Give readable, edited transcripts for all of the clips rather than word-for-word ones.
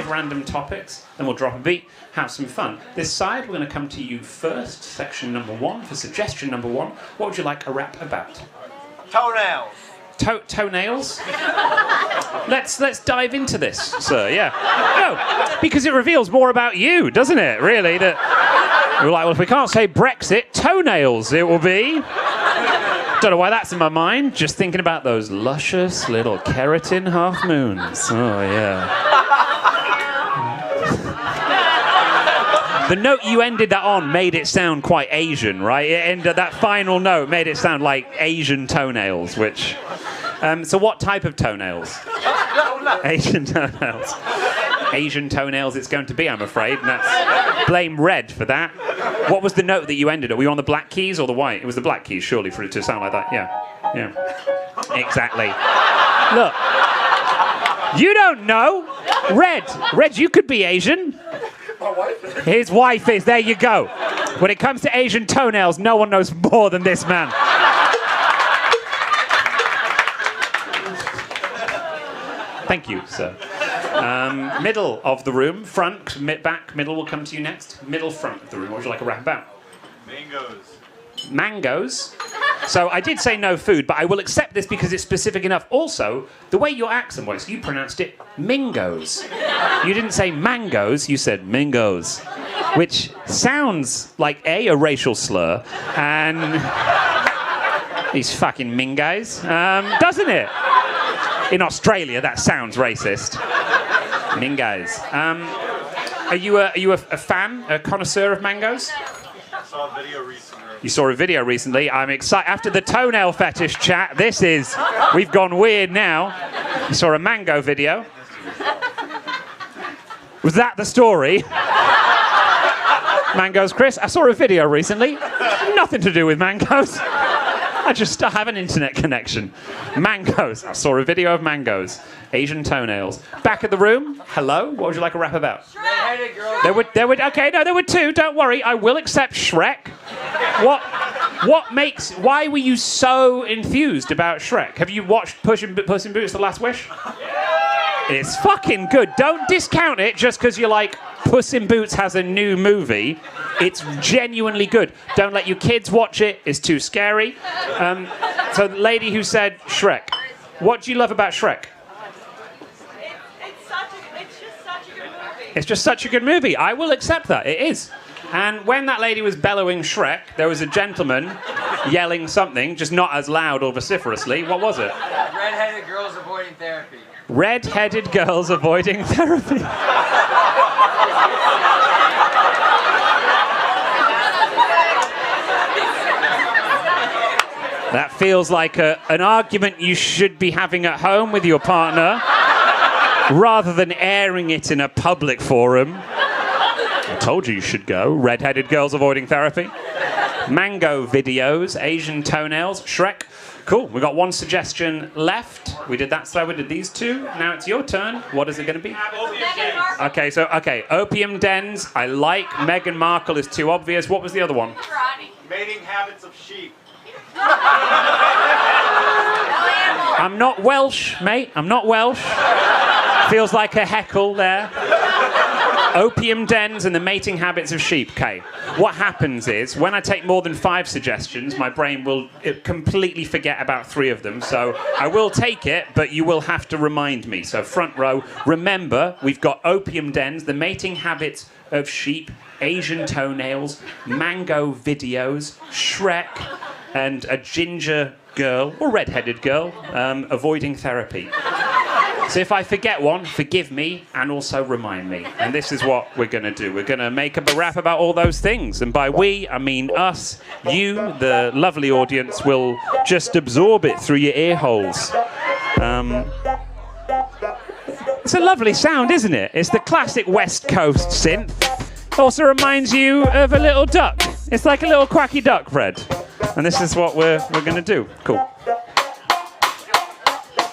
5 random topics, then we'll drop a beat, have some fun. This side, we're going to come to you first, section number 1, for suggestion number 1. What would you like a rap about? Toenails. Toenails? Let's dive into this, sir, yeah. No, because it reveals more about you, doesn't it, really? That we're like, well, if we can't say Brexit, toenails it will be. Don't know why that's in my mind. Just thinking about those luscious little keratin half moons. Oh, yeah. The note you ended that on made it sound quite Asian, right? That final note made it sound like Asian toenails, which... so what type of toenails? Asian toenails. Asian toenails it's going to be, I'm afraid. And that's... Blame Red for that. What was the note that you ended at? Were you on the black keys or the white? It was the black keys, surely, for it to sound like that. Yeah. Yeah. Exactly. Look. You don't know. Red, you could be Asian. My wife is. His wife is. There you go. When it comes to Asian toenails, no one knows more than this man. Thank you, sir. Middle of the room, front, back, middle will come to you next. Middle, front of the room. What would you like a rap about? Mangoes. Mangoes? So I did say no food, but I will accept this because it's specific enough. Also, the way your accent works, you pronounced it mingos. You didn't say mangoes, you said mingos, which sounds like a racial slur, and these fucking mingos, doesn't it? In Australia, that sounds racist. Mingos. Are you a fan, a connoisseur of mangoes? I saw a video recently. You saw a video recently. I'm excited. After the toenail fetish chat, we've gone weird now. You saw a mango video. Was that the story? Mangoes, Chris? I saw a video recently. Nothing to do with mangoes. I have an internet connection. Mangoes. I saw a video of mangoes. Asian toenails. Back of the room. Hello. What would you like a rap about? Red-headed girls. There were. Okay, no, there were 2. Don't worry. I will accept Shrek. Why were you so enthused about Shrek? Have you watched Puss in Boots: The Last Wish? It's fucking good. Don't discount it just because you're like, Puss in Boots has a new movie. It's genuinely good. Don't let your kids watch it. It's too scary. So the lady who said Shrek, what do you love about Shrek? It's just such a good movie. I will accept that. It is. And when that lady was bellowing Shrek, there was a gentleman yelling something, just not as loud or vociferously. What was it? Red-headed girls avoiding therapy. Red-headed girls avoiding therapy. That feels like an argument you should be having at home with your partner, rather than airing it in a public forum. I told you should go. Red-headed girls avoiding therapy. Mango videos, Asian toenails, Shrek. Cool, we got 1 suggestion left. We did that slide, we did these 2. Now it's your turn. What is it going to be? Okay, opium dens. I like. Meghan Markle is too obvious. What was the other one? Mating habits of sheep. I'm not Welsh, mate. I'm not Welsh. Feels like a heckle there. Opium dens and the mating habits of sheep. Okay. What happens is, when I take more than 5 suggestions, my brain will completely forget about 3 of them. So I will take it, but you will have to remind me. So front row, remember, we've got opium dens, the mating habits of sheep, Asian toenails, mango videos, Shrek, and a ginger girl, or red-headed girl, avoiding therapy. So if I forget one, forgive me and also remind me. And this is what we're going to do. We're going to make up a rap about all those things. And by we, I mean us. You, the lovely audience, will just absorb it through your ear holes. It's a lovely sound, isn't it? It's the classic West Coast synth. Also reminds you of a little duck. It's like a little quacky duck, Fred. And this is what we're going to do. Cool.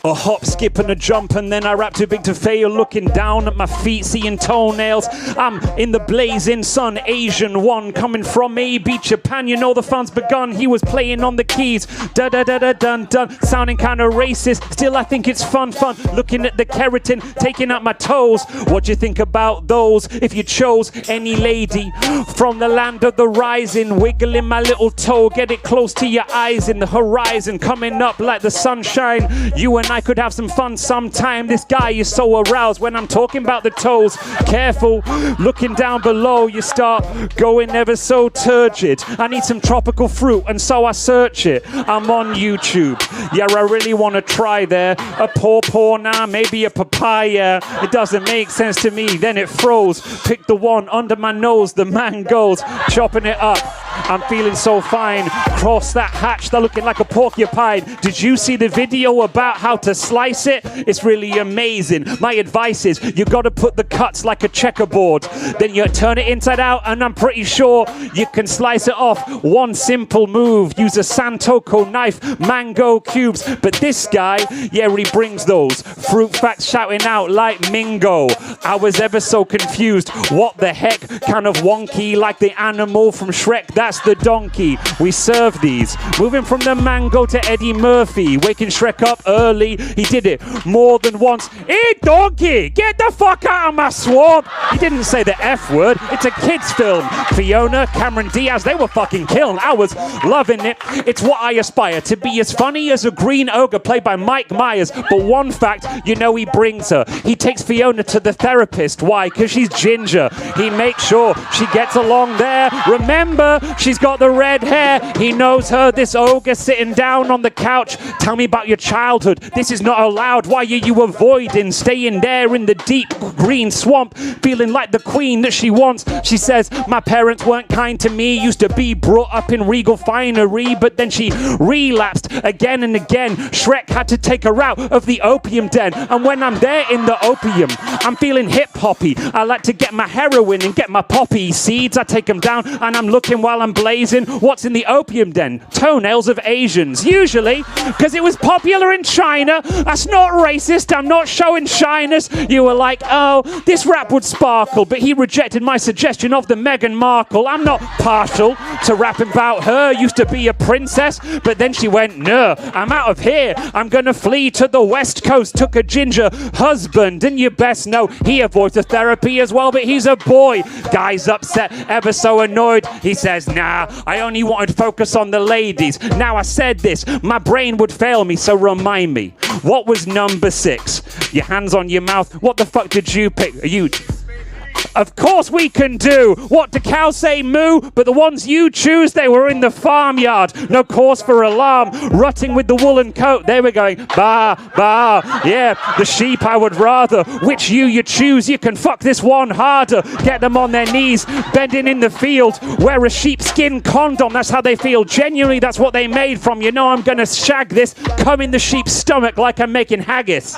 A hop, skip and a jump, and then I rap too big to fail. Looking down at my feet, seeing toenails. I'm in the blazing sun, Asian one, coming from A-B, Japan. You know the fun's begun. He was playing on the keys. Da da da da dun dun. Sounding kind of racist. Still, I think it's fun. Looking at the keratin, taking out my toes. What do you think about those? If you chose any lady from the land of the rising, wiggling my little toe, get it close to your eyes in the horizon, coming up like the sunshine. You and I could have some fun sometime. This guy is so aroused when I'm talking about the toes. Careful, looking down below, you start going ever so turgid. I need some tropical fruit, and so I search it. I'm on YouTube. Yeah, I really want to try there. A pawpaw now, maybe a papaya. It doesn't make sense to me, then it froze. Pick the one under my nose, the mangoes. Chopping it up. I'm feeling so fine. Cross that hatch, they're looking like a porcupine. Did you see the video about how to slice it? It's really amazing. My advice is you gotta put the cuts like a checkerboard. Then you turn it inside out, and I'm pretty sure you can slice it off. One simple move. Use a Santoku knife, mango cubes. But this guy, yeah, he brings those. Fruit facts shouting out like Mingo. I was ever so confused. What the heck? Kind of wonky, like the animal from Shrek. That's the donkey. We serve these. Moving from the mango to Eddie Murphy. Waking Shrek up early. He did it more than once. Hey, donkey, get the fuck out of my swamp. He didn't say the F word. It's a kid's film. Fiona, Cameron Diaz, they were fucking killing. I was loving it. It's what I aspire to be, as funny as a green ogre played by Mike Myers. But one fact, you know he brings her. He takes Fiona to the therapist. Why? Because she's ginger. He makes sure she gets along there. Remember, she's got the red hair. He knows her. This ogre sitting down on the couch. Tell me about your childhood. This is not allowed. Why are you avoiding staying there in the deep green swamp, feeling like the queen that she wants? She says, my parents weren't kind to me. Used to be brought up in regal finery, but then she relapsed again and again. Shrek had to take her out of the opium den. And when I'm there in the opium, I'm feeling hip-hoppy. I like to get my heroin and get my poppy seeds. I take them down and I'm looking while I'm blazing. What's in the opium den? Toenails of Asians. Usually, because it was popular in China. That's not racist. I'm not showing shyness. You were like, oh, this rap would sparkle, but he rejected my suggestion of the Meghan Markle. I'm not partial to rapping about her. Used to be a princess, but then she went, no, I'm out of here. I'm gonna flee to the West Coast. Took a ginger husband, and you best know he avoids the therapy as well, but he's a boy. Guy's upset, ever so annoyed. He says, nah, I only wanted to focus on the ladies. Now I said this, my brain would fail me, so remind me. What was number 6? Your hands on your mouth. What the fuck did you pick? Are you... Of course we can do. What, do cows say moo? But the ones you choose, they were in the farmyard. No cause for alarm. Rutting with the woolen coat. They were going, bah, bah. Yeah, the sheep I would rather. Which you choose, you can fuck this one harder. Get them on their knees, bending in the field. Wear a sheepskin condom, that's how they feel. Genuinely, that's what they made from. You know I'm gonna shag this. Come in the sheep's stomach like I'm making haggis.